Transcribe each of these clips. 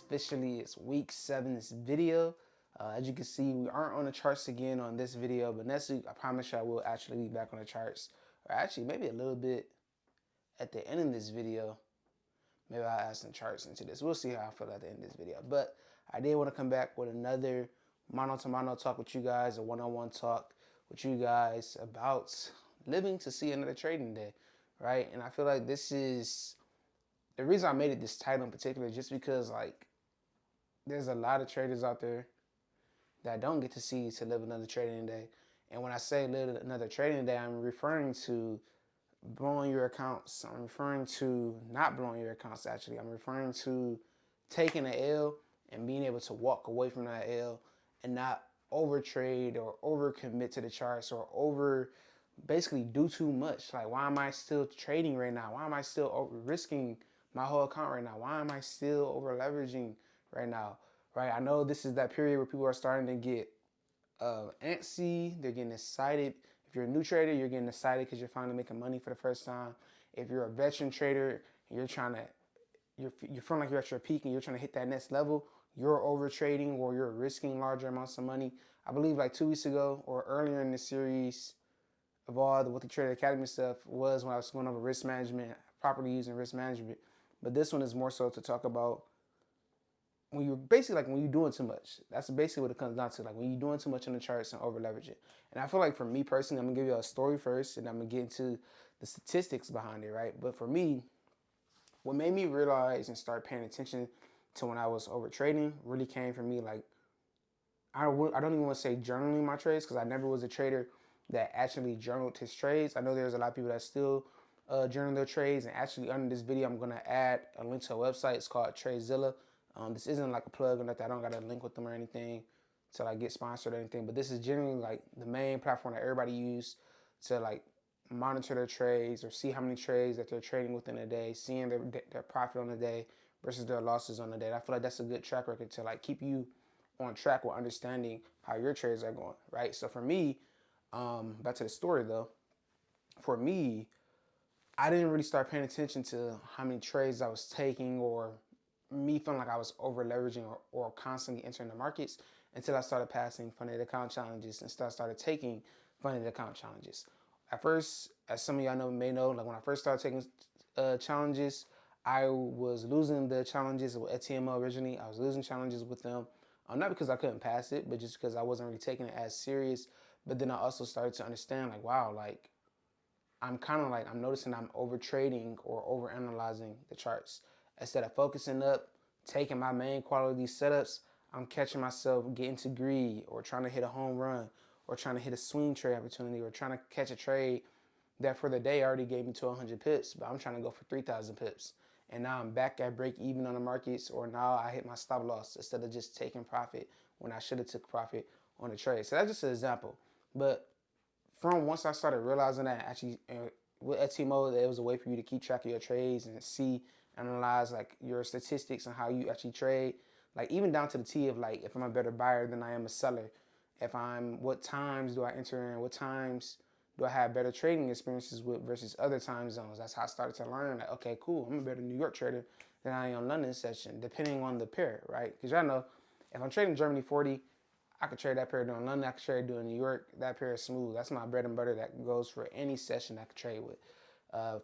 officially it's week 7's video. As you can see, we aren't on the charts again on this video, but next week I promise you I will actually be back on the charts, or actually maybe a little bit at the end of this video. Maybe I'll add some charts into this. We'll see how I feel at the end of this video. But I did want to come back with another mano-to-mano talk with you guys, a one-on-one talk with you guys about living to see another trading day, right? And I feel like this is the reason I made it this title in particular, just because like there's a lot of traders out there that don't get to see to live another trading day. And when I say live another trading day, I'm referring to blowing your accounts. I'm referring to not blowing your accounts, actually. I'm referring to taking an L and being able to walk away from that L and not overtrade or overcommit to the charts or basically do too much. Like, why am I still trading right now? Why am I still risking my whole account right now? Why am I still over leveraging right now? Right? I know this is that period where people are starting to get antsy. They're getting excited. If you're a new trader, you're getting excited because you're finally making money for the first time. If you're a veteran trader and you're feeling like you're at your peak and you're trying to hit that next level, you're over trading or you're risking larger amounts of money. I believe like 2 weeks ago or earlier in the series of all the WealthyTraders Academy stuff was when I was going over risk management, properly using risk management. But this one is more so to talk about when you're basically like when you're doing too much. That's basically what it comes down to. Like when you're doing too much in the charts and over leveraging. And I feel like for me personally, I'm gonna give you a story first and I'm gonna get into the statistics behind it, right? But for me, what made me realize and start paying attention to when I was over trading really came from me like I don't even want to say journaling my trades, because I never was a trader that actually journaled his trades. I know there's a lot of people that still journal their trades, and actually under this video I'm going to add a link to a website. It's called TradeZilla. This isn't like a plug or nothing. I don't got a link with them or anything to like get sponsored or anything, but this is generally like the main platform that everybody use to like monitor their trades or see how many trades that they're trading within a day, seeing their profit on the day versus their losses on the day. And I feel like that's a good track record to like keep you on track with understanding how your trades are going, right? So for me, back to the story though, for me, I didn't really start paying attention to how many trades I was taking or me feeling like I was over leveraging or constantly entering the markets until I started passing funded account challenges and started taking funded account challenges. At first, as some of y'all may know, like when I first started taking challenges, I was losing the challenges with ATMO originally. I was losing challenges with them. Not because I couldn't pass it, but just because I wasn't really taking it as serious. But then I also started to understand like, wow, like I'm noticing I'm over trading or over analyzing the charts. Instead of focusing up, taking my main quality setups, I'm catching myself getting to greed or trying to hit a home run or trying to hit a swing trade opportunity or trying to catch a trade that for the day already gave me to 100 pips, but I'm trying to go for 3,000 pips. And now I'm back at break even on the markets, or now I hit my stop loss instead of just taking profit when I should have took profit on the trade. So that's just an example. But from once I started realizing that actually with Etimo, there was a way for you to keep track of your trades and see, analyze like your statistics and how you actually trade, like even down to the T of like if I'm a better buyer than I am a seller, what times do I enter in, what times do I have better trading experiences with versus other time zones. That's how I started to learn like, okay, cool, I'm a better New York trader than I am London session, depending on the pair, right? Because y'all know if I'm trading Germany 40, I could trade that pair doing London. I could trade doing New York. That pair is smooth. That's my bread and butter that goes for any session I could trade with.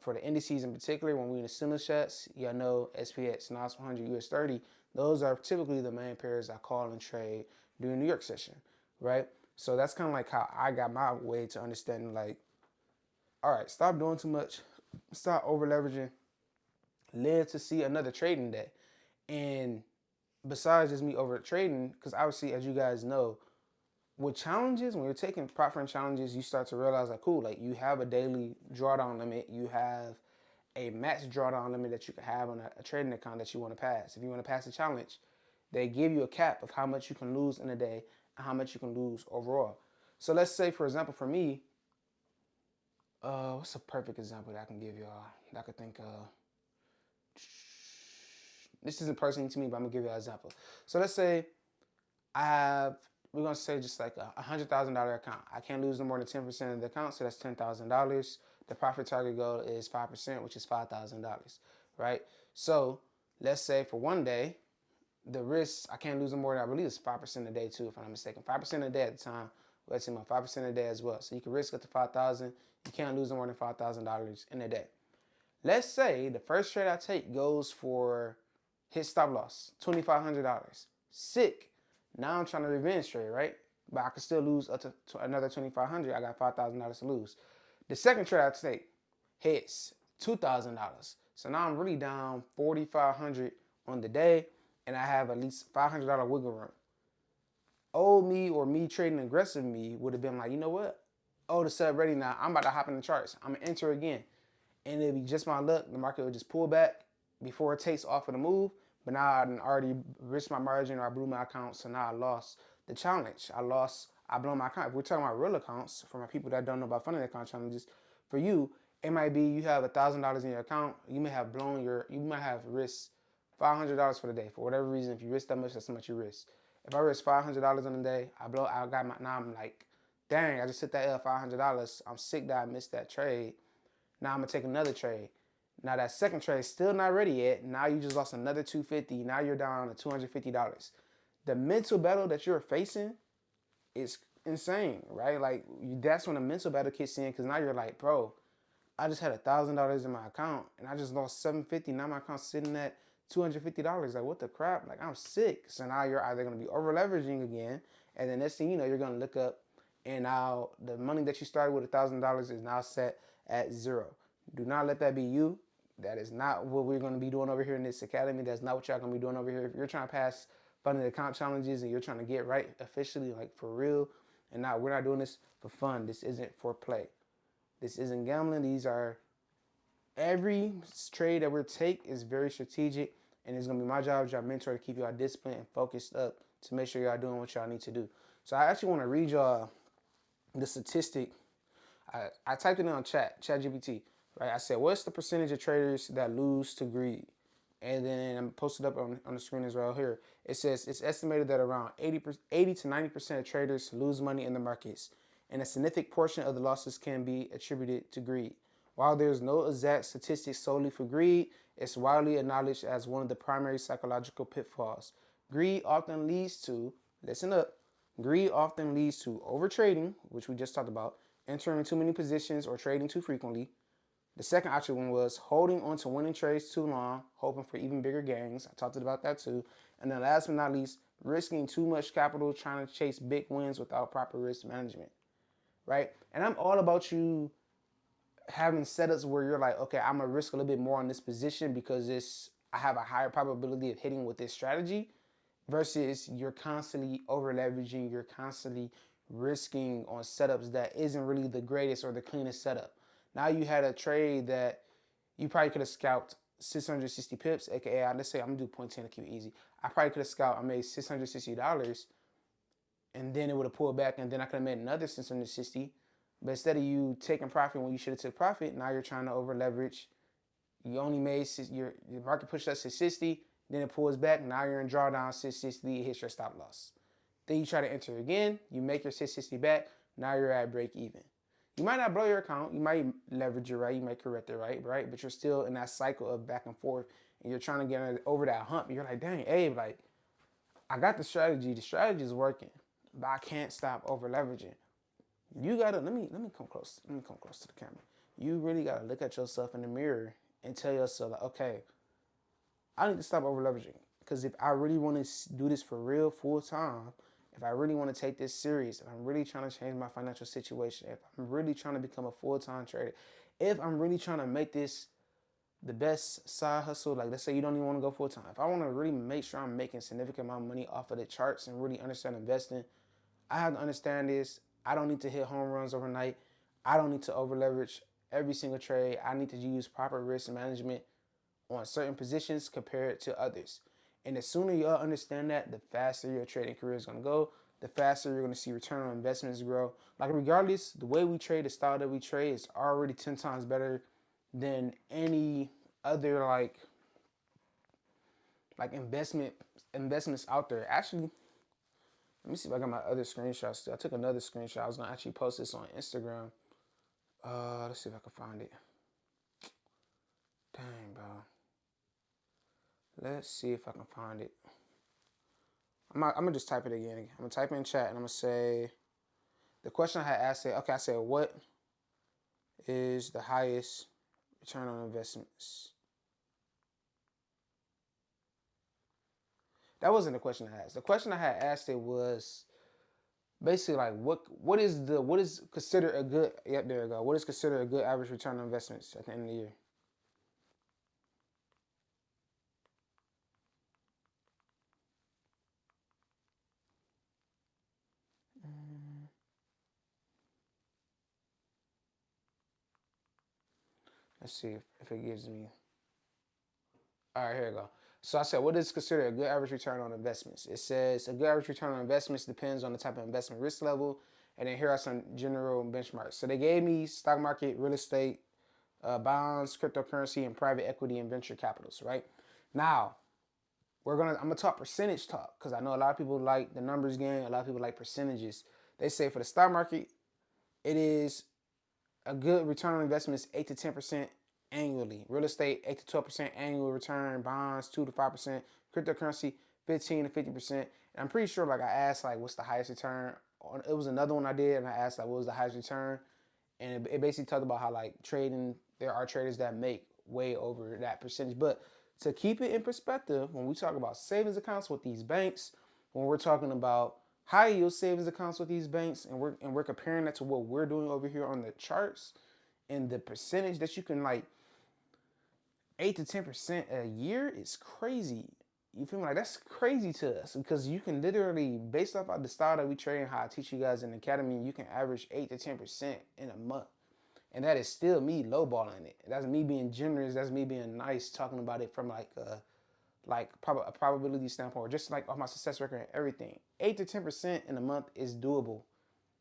For the indices in particular, when we're in the stimulus shots, y'all know SPX, NOS 100, US 30, those are typically the main pairs I call and trade during New York session, right? So that's kind of like how I got my way to understanding like, all right, stop doing too much, stop over leveraging, live to see another trading day. And besides just me over trading, because obviously, as you guys know, with challenges, when you're taking profit and challenges, you start to realize like, cool, like you have a daily drawdown limit, you have a max drawdown limit that you can have on a trading account that you want to pass. If you want to pass a challenge, they give you a cap of how much you can lose in a day and how much you can lose overall. So let's say, for example, for me, what's a perfect example that I can give y'all that I could think of? This isn't personal to me, but I'm gonna give you an example. So let's say we're gonna say just like a $100,000 account. I can't lose no more than 10% of the account, so that's $10,000. The profit target goal is 5%, which is $5,000, right? So let's say for one day, the risk, I can't lose them more than, I believe it's 5% a day too, if I'm not mistaken. 5% a day at the time. Let's see, my 5% a day as well. So you can risk up to 5,000. You can't lose more than $5,000 in a day. Let's say the first trade I take goes for hit stop loss, $2,500. Sick. Now I'm trying to revenge trade, right? But I can still lose up to another $2,500. I got $5,000 to lose. The second trade I take hits $2,000. So now I'm really down $4,500 on the day, and I have at least $500 wiggle room. Old me or me trading aggressive me would have been like, you know what? Oh, the sub ready now. I'm about to hop in the charts. I'm gonna enter again, and it'll be just my luck. The market will just pull back before it takes off of the move. But now I already risked my margin, or I blew my account, so now I lost the challenge. I blow my account. If we're talking about real accounts, for my people that don't know about funded account challenges, for you, it might be you have $1,000 in your account. You may have risked $500 for the day for whatever reason. If you risk that much, that's how much you risk. If I risk $500 on the day, now I'm like, dang, I just hit that $500. I'm sick that I missed that trade. Now I'm gonna take another trade. Now that second trade is still not ready yet. Now you just lost another $250. Now you're down to $250. The mental battle that you're facing is insane, right? Like that's when the mental battle kicks in, because now you're like, bro, I just had $1,000 in my account and I just lost $750. Now my account's sitting at $250. Like, what the crap? Like, I'm sick. So now you're either gonna be over leveraging again, and then next thing you know, you're gonna look up, and now the money that you started with $1,000 is now set at zero. Do not let that be you. That is not what we're gonna be doing over here in this academy. That's not what y'all gonna be doing over here. If you're trying to pass funded account challenges and you're trying to get right officially, like for real, and now we're not doing this for fun. This isn't for play. This isn't gambling. These are, every trade that we take is very strategic, and it's gonna be my job as your mentor to keep y'all disciplined and focused up to make sure y'all doing what y'all need to do. So I actually want to read y'all the statistic. I typed it in on ChatGPT, right? I said, what's the percentage of traders that lose to greed? And then I'm posted up on the screen as well here. It says it's estimated that around 80 to 90% of traders lose money in the markets, and a significant portion of the losses can be attributed to greed. While there's no exact statistics solely for greed, it's widely acknowledged as one of the primary psychological pitfalls. Greed often leads to, listen up, greed often leads to overtrading, which we just talked about, entering too many positions or trading too frequently. The second option one was holding on to winning trades too long, hoping for even bigger gains. I talked about that too. And then last but not least, risking too much capital trying to chase big wins without proper risk management, right? And I'm all about you having setups where you're like, okay, I'm gonna risk a little bit more on this position because I have a higher probability of hitting with this strategy, versus you're constantly over leveraging, you're constantly risking on setups that isn't really the greatest or the cleanest setup. Now you had a trade that you probably could have scalped 660 pips, aka let's say I'm gonna do 0.10 to keep it easy. I probably could have scalped, I made $660, and then it would have pulled back, and then I could have made another 660. But instead of you taking profit when you should have took profit, now you're trying to over leverage. You only made your market pushed up 660, then it pulls back. Now you're in drawdown 660, it hits your stop loss. Then you try to enter again, you make your 660 back. Now you're at break even. You might not blow your account, you might leverage it right, you might correct it right? But you're still in that cycle of back and forth, and you're trying to get over that hump. And you're like, dang, Abe, like I got the strategy is working, but I can't stop over leveraging. You gotta let me come close. Let me come close to the camera. You really gotta look at yourself in the mirror and tell yourself, like, okay, I need to stop over leveraging. Because if I really want to do this for real, full time, if I really want to take this serious, if I'm really trying to change my financial situation, if I'm really trying to become a full-time trader, if I'm really trying to make this the best side hustle, like let's say you don't even want to go full time. If I want to really make sure I'm making significant amount of money off of the charts and really understand investing, I have to understand this. I don't need to hit home runs overnight. I don't need to over leverage every single trade. I need to use proper risk management on certain positions compared to others. And the sooner y'all understand that, the faster your trading career is going to go, the faster you're going to see return on investments grow. Like regardless, the way we trade, the style that we trade is already 10 times better than any other like investments out there. Actually, let me see if I got my other screenshots. I took another screenshot. I was gonna actually post this on Instagram. Let's see if I can find it. Dang, bro. Let's see if I can find it. I'm gonna just type it again. I'm gonna type it in chat and I'm gonna say the question I had asked. Okay, I said what is the highest return on investments? That wasn't the question I asked. The question I had asked it was basically like what is considered a good, yep, there we go. What is considered a good average return on investments at the end of the year? Let's see if it gives me. All right, here we go. So I said, what is considered a good average return on investments? It says a good average return on investments depends on the type of investment risk level. And then here are some general benchmarks. So they gave me stock market, real estate, bonds, cryptocurrency, and private equity and venture capitals, right? Now, I'm gonna talk percentage talk because I know a lot of people like the numbers game, a lot of people like percentages. They say for the stock market, it is a good return on investment is 8 to 10% annually. Real estate, 8 to 12% annual return. Bonds, 2 to 5%. Cryptocurrency, 15 to 50%. And I'm pretty sure, like, I asked, like, what's the highest return? It was another one I did, and I asked, like, what was the highest return? And it basically talked about how, like, trading, there are traders that make way over that percentage. But to keep it in perspective, when we talk about savings accounts with these banks, when we're talking about high yield savings accounts with these banks, and we're comparing that to what we're doing over here on the charts, and the percentage that you can, like, 8 to 10% a year is crazy. You feel me? Like, that's crazy to us because you can literally, based off of the style that we trade and how I teach you guys in the academy, you can average 8 to 10% in a month. And that is still me lowballing it. That's me being generous. That's me being nice, talking about it from like a probability standpoint, or just like off my success record and everything. 8 to 10% in a month is doable.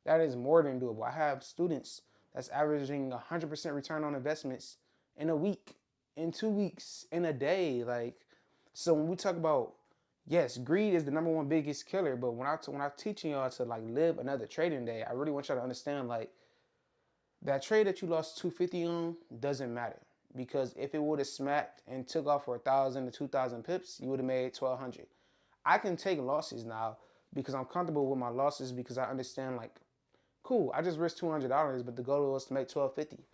That is more than doable. I have students that's averaging 100% return on investments in a week, in 2 weeks, in a day. Like, so when we talk about, yes, greed is the number one biggest killer. But when I'm teaching y'all to like live another trading day, I really want y'all to understand like that trade that you lost 250 on doesn't matter, because if it would have smacked and took off for 1,000 to 2,000 pips, you would have made 1,200. I can take losses now because I'm comfortable with my losses because I understand like, cool, I just risked $200, but the goal was to make 1,250.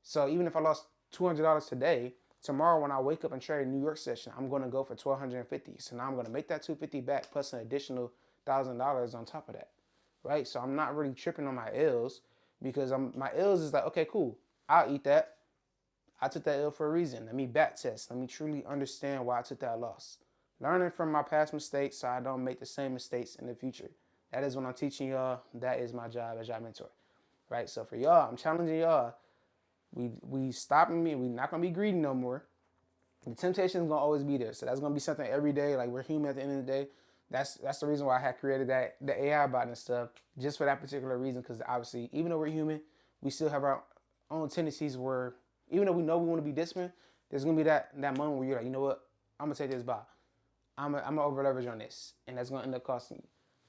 So even if I lost $200 today, tomorrow when I wake up and trade a New York session, I'm going to go for 1,250. So now I'm going to make that 250 back plus an additional $1,000 on top of that, right? So I'm not really tripping on my L's because my L's is like, okay, cool, I'll eat that. I took that L for a reason. Let me back test. Let me truly understand why I took that loss. Learning from my past mistakes so I don't make the same mistakes in the future. That is what I'm teaching y'all. That is my job as y'all mentor, right? So for y'all, I'm challenging y'all. We stopping me. We not gonna be greedy no more. The temptation is gonna always be there. So that's gonna be something every day. Like, we're human at the end of the day. That's the reason why I had created the AI bot and stuff, just for that particular reason. Because obviously, even though we're human, we still have our own tendencies where, even though we know we want to be disciplined, there's gonna be that moment where you're like, you know what, I'm gonna take this bot. I'm gonna over leverage on this, and that's gonna end up costing you.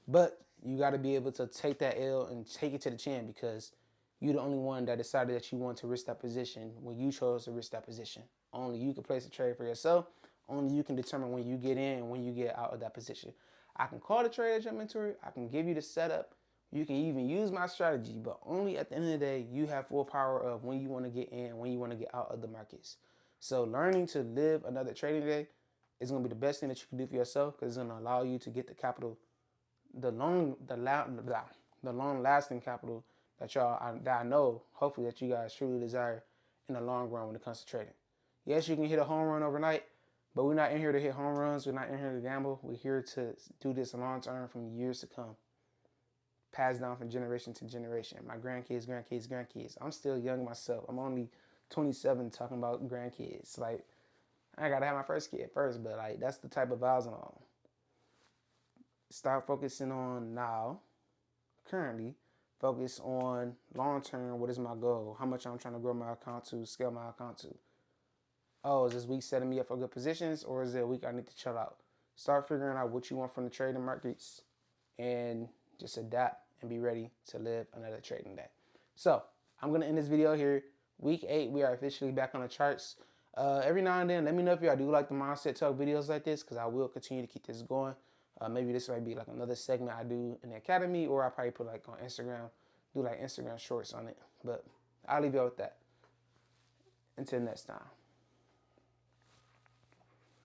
But you got to be able to take that L and take it to the chin, because you're the only one that decided that you want to risk that position when you chose to risk that position. Only you can place a trade for yourself. Only you can determine when you get in and when you get out of that position. I can call the trade as your mentor. I can give you the setup. You can even use my strategy, but only at the end of the day, you have full power of when you want to get in, when you want to get out of the markets. So learning to live another trading day is going to be the best thing that you can do for yourself, because it's going to allow you to get the capital, the long lasting capital that I know hopefully that you guys truly desire in the long run when it comes to trading. Yes, you can hit a home run overnight, but we're not in here to hit home runs. We're not in here to gamble. We're here to do this long term from years to come, passed down from generation to generation. My grandkids. I'm still young myself. I'm only 27 talking about grandkids. Like, I gotta have my first kid first, but like, that's the type of vibes I'm on. Start focusing on now, currently. Focus on long term. What is my goal? How much I'm trying to grow my account to, scale my account to. Oh, is this week setting me up for good positions, or is it a week I need to chill out? Start figuring out what you want from the trading markets and just adapt and be ready to live another trading day. So I'm going to end this video here. Week 8, we are officially back on the charts. Every now and then, let me know if y'all do like the Mindset Talk videos like this, because I will continue to keep this going. Maybe this might be like another segment I do in the academy, or I probably put like on Instagram, do like Instagram shorts on it. But I'll leave y'all with that. Until next time.